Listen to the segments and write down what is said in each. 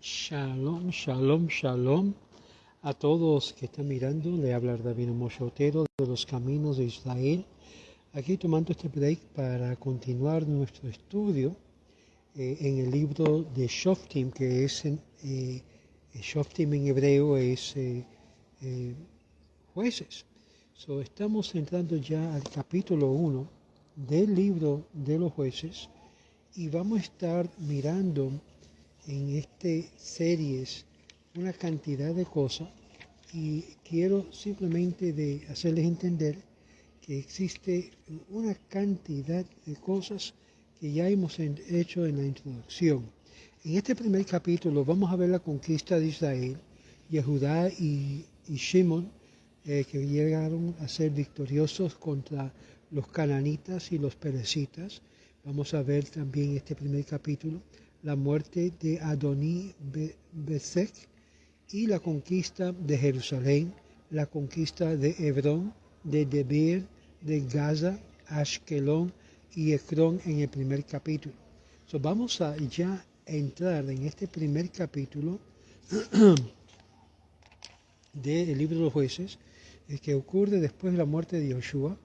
Shalom, shalom, shalom a todos que están mirando. Le habla Rabino Moshe Otero de los Caminos de Israel. Aquí tomando este break para continuar nuestro estudio en el libro de Shoftim, que es Shoftim en hebreo es jueces. Estamos entrando ya al capítulo 1 del libro de los jueces y vamos a estar mirando en este series una cantidad de cosas y quiero simplemente de hacerles entender que existe una cantidad de cosas que ya hemos hecho en la introducción. En este primer capítulo vamos a ver la conquista de Israel, Yehudá y Shimon, que llegaron a ser victoriosos contra los cananitas y los perecitas. Vamos a ver también en este primer capítulo la muerte de Adoní Bezek y la conquista de Jerusalén, la conquista de Hebrón, de Debir, de Gaza, Ashkelon y Ecrón en el primer capítulo. Vamos a ya entrar en este primer capítulo del libro de los jueces, que ocurre después de la muerte de Joshua,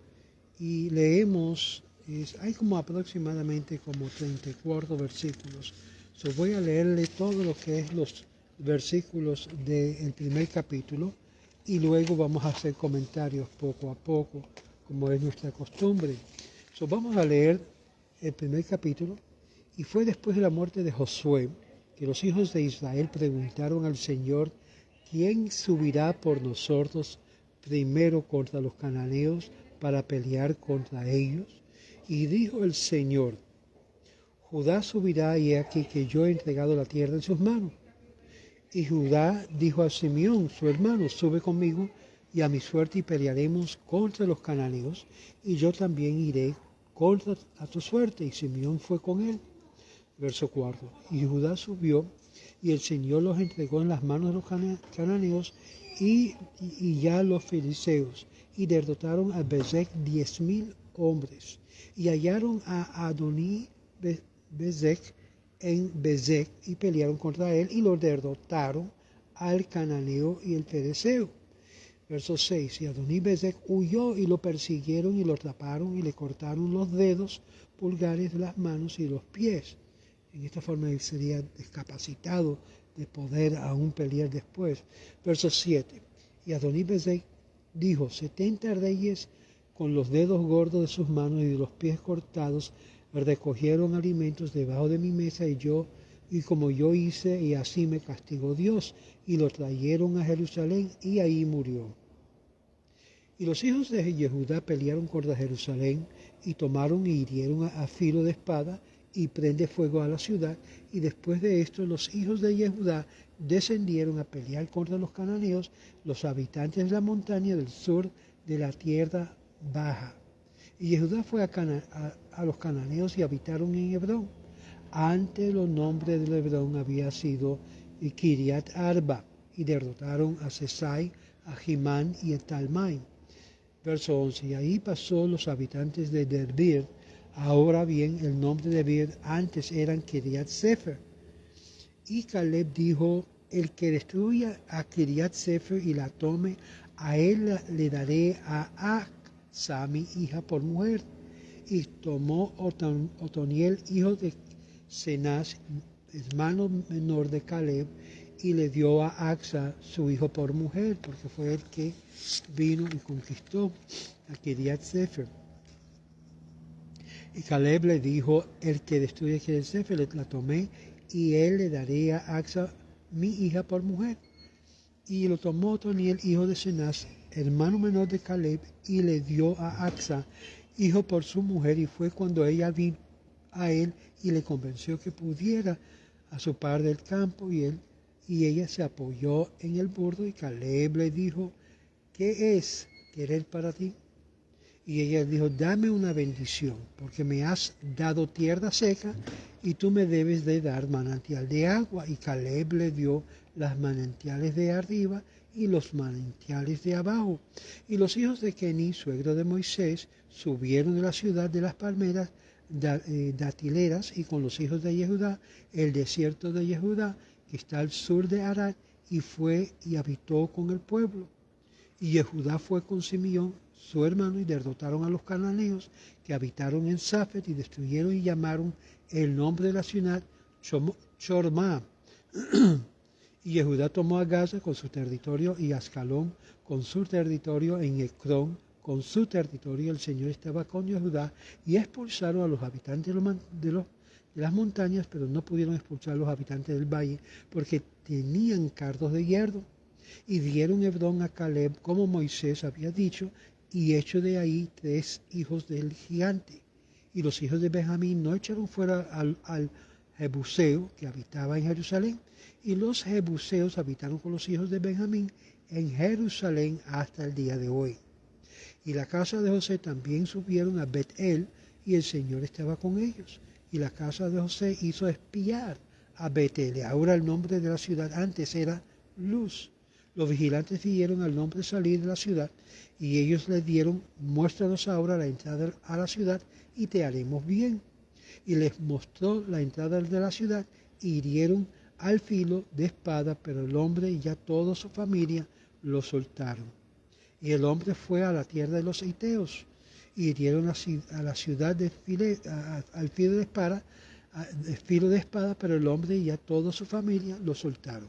y leemos, hay como aproximadamente como 34 versículos. Voy a leerle todo lo que es los versículos del primer capítulo y luego vamos a hacer comentarios poco a poco, como es nuestra costumbre. Vamos a leer el primer capítulo. Y fue después de la muerte de Josué que los hijos de Israel preguntaron al Señor: ¿quién subirá por nosotros primero contra los cananeos para pelear contra ellos? Y dijo el Señor: Judá subirá, y he aquí que yo he entregado la tierra en sus manos. Y Judá dijo a Simeón, su hermano: sube conmigo y a mi suerte y pelearemos contra los cananeos, y yo también iré contra a tu suerte. Y Simeón fue con él. Verso 4. Y Judá subió, y el Señor los entregó en las manos de los cananeos y ya los filisteos, y derrotaron a Bezek 10,000 hombres, y hallaron a Adoní Bezek en Bezek, y pelearon contra él, y lo derrotaron al cananeo y el fereceo. Verso 6. Y Adoní Bezek huyó, y lo persiguieron, y lo atraparon, y le cortaron los dedos pulgares de las manos y los pies. En esta forma él sería discapacitado de poder aún pelear después. Verso 7. Y Adoní Bezek dijo: 70 reyes con los dedos gordos de sus manos y de los pies cortados recogieron alimentos debajo de mi mesa, y como yo hice, y así me castigó Dios, y lo trajeron a Jerusalén, y ahí murió. Y los hijos de Yehudá pelearon contra Jerusalén, y tomaron y hirieron a filo de espada, y prende fuego a la ciudad. Y después de esto los hijos de Yehudá descendieron a pelear contra los cananeos, los habitantes de la montaña del sur de la tierra baja. Y Yehudá fue a los cananeos y habitaron en Hebrón. Antes los nombres de Hebrón había sido Kiriat Arba, y derrotaron a Sesai, a Jimán y a Talmai. Verso 11. Y ahí pasó los habitantes de Debir. Ahora bien, el nombre de Debir antes eran Kiriat Sefer. Y Caleb dijo: el que destruya a Kiriat Sefer y la tome, a él le daré a Aksa, mi hija, por mujer. Y tomó Otoniel, hijo de Cenaz, hermano menor de Caleb, y le dio a Aksa, su hijo, por mujer, porque fue el que vino y conquistó a Kiriat Sefer. Y Caleb le dijo: el que destruye Kiriat Sefer la tomé, y él le daré a Aksa, mi hija, por mujer. Y lo tomó Otoniel, hijo de Cenaz, hermano menor de Caleb, y le dio a Aksa, hijo, por su mujer. Y fue cuando ella vino a él y le convenció que pudiera a su par del campo, y ella se apoyó en el burro. Y Caleb le dijo: ¿qué es querer para ti? Y ella dijo: dame una bendición, porque me has dado tierra seca, y tú me debes de dar manantial de agua. Y Caleb le dio las manantiales de arriba y los manantiales de abajo. Y los hijos de Keni, suegro de Moisés, subieron de la ciudad de las palmeras datileras, y con los hijos de Yehudá, el desierto de Yehudá, que está al sur de Arad, y fue y habitó con el pueblo. Y Yehudá fue con Simeón, su hermano, y derrotaron a los cananeos que habitaron en Safed, y destruyeron y llamaron el nombre de la ciudad Chormá. Y Yehudá tomó a Gaza con su territorio, y Ascalón con su territorio, en Ecrón con su territorio. El Señor estaba con Yehudá, y expulsaron a los habitantes de las montañas, pero no pudieron expulsar a los habitantes del valle, porque tenían cardos de hierro. Y dieron Hebrón a Caleb, como Moisés había dicho, y echó de ahí 3 hijos del gigante. Y los hijos de Benjamín no echaron fuera al Jebuseo, que habitaba en Jerusalén, y los Jebuseos habitaron con los hijos de Benjamín en Jerusalén hasta el día de hoy. Y la casa de José también subieron a Bet-El, y el Señor estaba con ellos. Y la casa de José hizo espiar a Bet-El. Ahora el nombre de la ciudad antes era Luz. Los vigilantes vieron al hombre salir de la ciudad, y ellos le dieron: muéstranos ahora la entrada a la ciudad, y te haremos bien. Y les mostró la entrada de la ciudad, y hirieron al filo de espada, pero el hombre y ya toda su familia lo soltaron. Y el hombre fue a la tierra de los Hiteos, y hirieron a la ciudad al filo de espada, pero el hombre y ya toda su familia lo soltaron.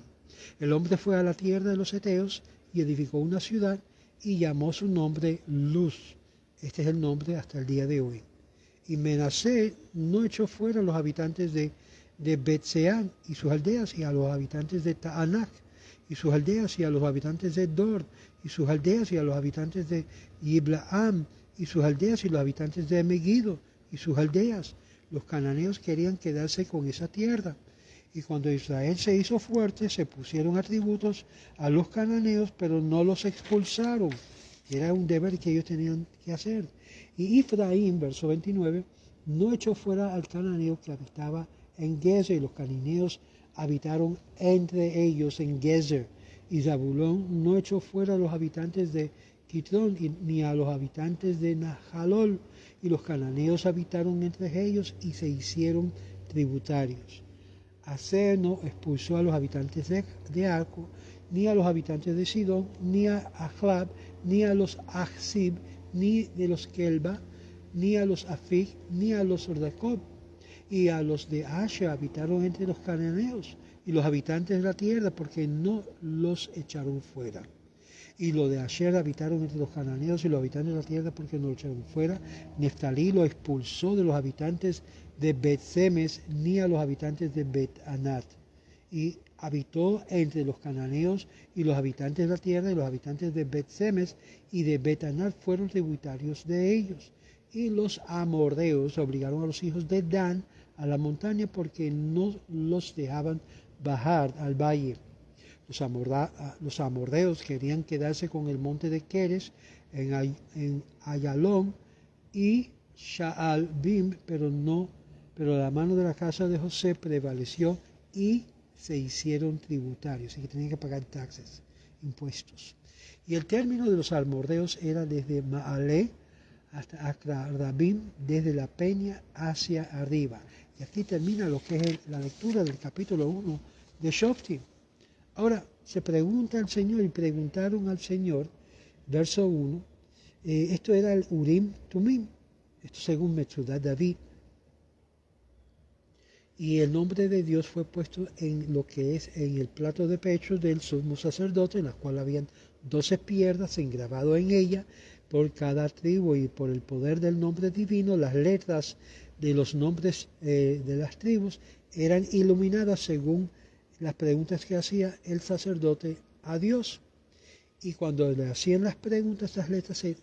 El hombre fue a la tierra de los Heteos y edificó una ciudad, y llamó su nombre Luz. Este es el nombre hasta el día de hoy. Y Menasé no echó fuera a los habitantes de Bet-Seán y sus aldeas, y a los habitantes de Taanach y sus aldeas, y a los habitantes de Dor y sus aldeas, y a los habitantes de Yiblaam y sus aldeas, y los habitantes de Megiddo y sus aldeas. Los cananeos querían quedarse con esa tierra. Y cuando Israel se hizo fuerte, se pusieron atributos a los cananeos, pero no los expulsaron. Era un deber que ellos tenían que hacer. Y Efraín, verso 29, no echó fuera al cananeo que habitaba en Gezer, y los cananeos habitaron entre ellos en Gezer. Y Zabulón no echó fuera a los habitantes de Quitrón, ni a los habitantes de Nahalol, y los cananeos habitaron entre ellos y se hicieron tributarios. Aser no expulsó a los habitantes de Arco, ni a los habitantes de Sidón, ni a Ahlab, ni a los Achzib, ni de los Kelba, ni a los Afig, ni a los Recob. Y a los de Asher habitaron entre los cananeos y los habitantes de la tierra, porque no los echaron fuera. Y los de Asher habitaron entre los cananeos y los habitantes de la tierra, porque no los echaron fuera. Neftalí lo expulsó de los habitantes de Bet-Semes, ni a los habitantes de Bet-Anat. Y habitó entre los cananeos y los habitantes de la tierra, y los habitantes de Bet-Semes y de Bet-Anat fueron tributarios de ellos. Y los amorreos obligaron a los hijos de Dan a la montaña, porque no los dejaban bajar al valle. Los amorreos querían quedarse con el monte de Keres en Ayalón y Sha'al-Bim, pero la mano de la casa de José prevaleció, y se hicieron tributarios, y que tenían que pagar taxes, impuestos. Y el término de los amorreos era desde Maalé hasta Acrabim, desde la peña hacia arriba. Y aquí termina lo que es la lectura del capítulo 1 de Shoftim. Ahora, se pregunta al Señor, y preguntaron al Señor, verso 1, esto era el Urim Tumim, esto según Metzudat David. Y el nombre de Dios fue puesto en lo que es en el plato de pecho del sumo sacerdote, en la cual habían 12 piedras engravado en ella, por cada tribu, y por el poder del nombre divino, las letras de los nombres de las tribus eran iluminadas según las preguntas que hacía el sacerdote a Dios. Y cuando le hacían las preguntas, las letras se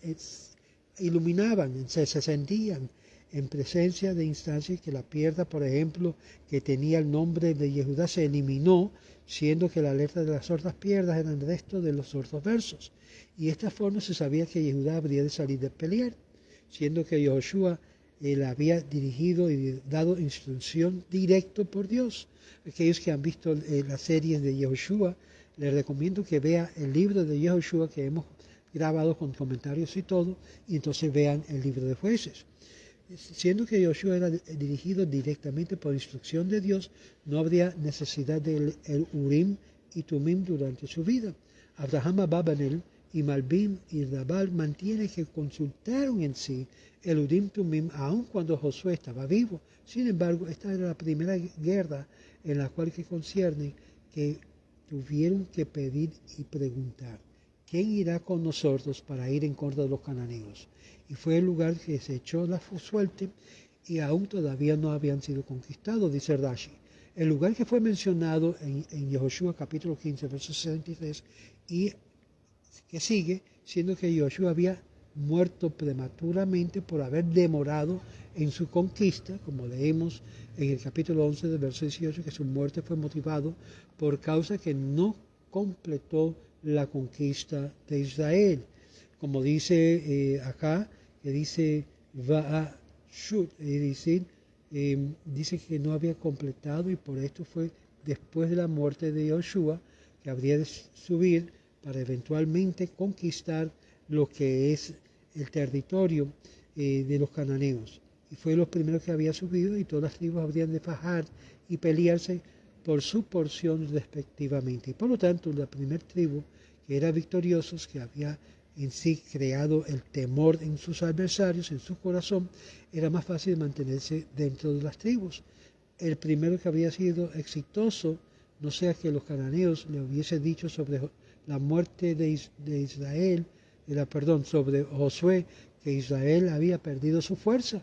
iluminaban, se sentían en presencia de instancias, que la piedra, por ejemplo, que tenía el nombre de Yehudá, se eliminó, siendo que la letra de las otras piedras eran el resto de los otros versos. Y de esta forma se sabía que Yehudá habría de salir de pelear, siendo que Yehoshua le había dirigido y dado instrucción directo por Dios. Aquellos que han visto las series de Yehoshua, les recomiendo que vean el libro de Yehoshua, que hemos grabado con comentarios y todo, y entonces vean el libro de Jueces. Siendo que Josué era dirigido directamente por instrucción de Dios, no habría necesidad del el Urim y Tumim durante su vida. Abraham Ababanel y Malbim y Rabal mantienen que consultaron en sí el Urim Tumim aun cuando Josué estaba vivo. Sin embargo, esta era la primera guerra en la cual que concierne que tuvieron que pedir y preguntar: ¿quién irá con nosotros para ir en contra de los cananeos? Y fue el lugar que se echó la suerte y aún todavía no habían sido conquistados, dice Rashi. El lugar que fue mencionado en Josué capítulo 15, verso 63, y que sigue, siendo que Josué había muerto prematuramente por haber demorado en su conquista, como leemos en el capítulo 11 del verso 18, que su muerte fue motivado por causa que no completó la conquista de Israel. Como dice acá, que dice Va'ashut, es decir, dice que no había completado, y por esto fue después de la muerte de Josué que habría de subir para eventualmente conquistar lo que es el territorio de los cananeos. Y fue los primeros que había subido, y todas las tribus habrían de fajar y pelearse por su porción respectivamente. Y por lo tanto, la primera tribu que era victoriosos, que había en sí creado el temor en sus adversarios, en su corazón, era más fácil mantenerse dentro de las tribus. El primero que había sido exitoso, no sea que los cananeos le hubiesen dicho sobre la muerte de Israel, sobre Josué, que Israel había perdido su fuerza.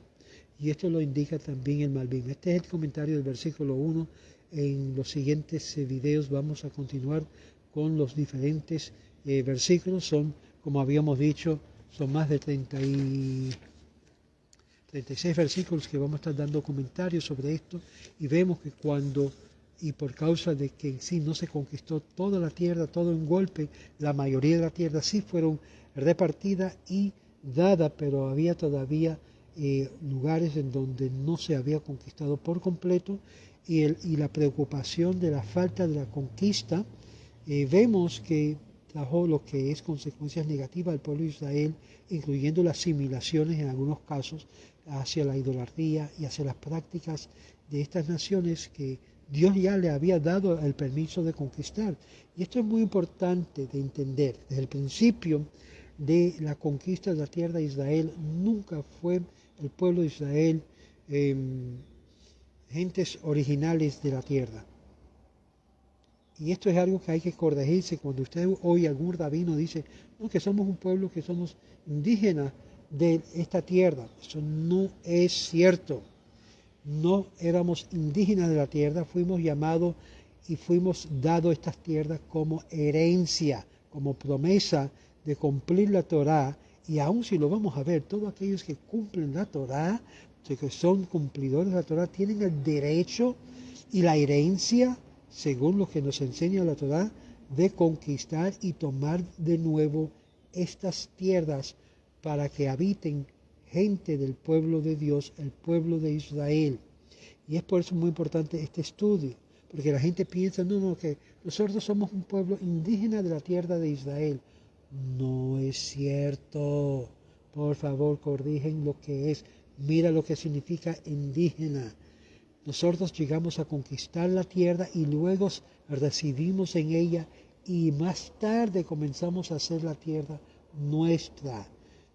Y esto lo indica también el Malbim. Este es el comentario del versículo 1. En los siguientes videos vamos a continuar con los diferentes versículos. Son, como habíamos dicho, son más de 36 versículos que vamos a estar dando comentarios sobre esto, y vemos que por causa de que en sí no se conquistó toda la tierra, todo en golpe, la mayoría de la tierra sí fueron repartidas y dadas, pero había todavía lugares en donde no se había conquistado por completo, y la preocupación de la falta de la conquista, vemos que trajo lo que es consecuencias negativas al pueblo de Israel, incluyendo las asimilaciones en algunos casos hacia la idolatría y hacia las prácticas de estas naciones que Dios ya le había dado el permiso de conquistar. Y esto es muy importante de entender. Desde el principio de la conquista de la tierra de Israel, nunca fue el pueblo de Israel gentes originales de la tierra. Y esto es algo que hay que corregirse cuando usted oye algún rabino dice, no, que somos un pueblo, que somos indígenas de esta tierra. Eso no es cierto. No éramos indígenas de la tierra, fuimos llamados y fuimos dados estas tierras como herencia, como promesa de cumplir la Torá. Y aun si lo vamos a ver, todos aquellos que cumplen la Torá, que son cumplidores de la Torá, tienen el derecho y la herencia, según lo que nos enseña la Torá, de conquistar y tomar de nuevo estas tierras para que habiten gente del pueblo de Dios, el pueblo de Israel. Y es por eso muy importante este estudio, porque la gente piensa, no, que nosotros somos un pueblo indígena de la tierra de Israel. No es cierto. Por favor, corrigen lo que es. Mira lo que significa indígena. Nosotros llegamos a conquistar la tierra y luego residimos en ella, y más tarde comenzamos a hacer la tierra nuestra.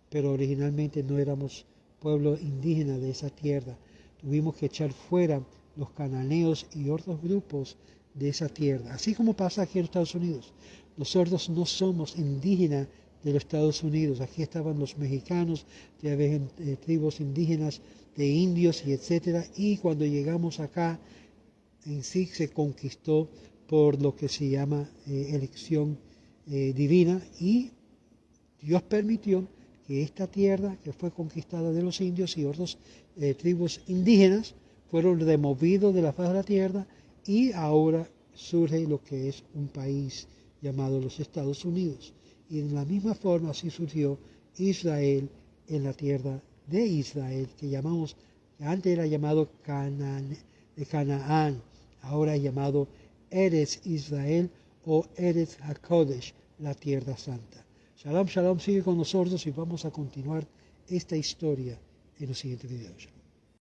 Pero originalmente no éramos pueblo indígena de esa tierra. Tuvimos que echar fuera los cananeos y otros grupos de esa tierra. Así como pasa aquí en Estados Unidos. Nosotros no somos indígenas de los Estados Unidos. Aquí estaban los mexicanos, ya ven, tribus indígenas de indios y etcétera. Y cuando llegamos acá, en sí se conquistó por lo que se llama elección divina, y Dios permitió que esta tierra que fue conquistada de los indios y otras tribus indígenas fueron removidos de la faz de la tierra, y ahora surge lo que es un país llamado los Estados Unidos. Y de la misma forma así surgió Israel en la tierra de Israel, que antes era llamado Canaán, ahora es llamado Eretz Israel o Eretz HaKodesh, la tierra santa. Shalom, shalom, sigue con nosotros y vamos a continuar esta historia en los siguientes videos.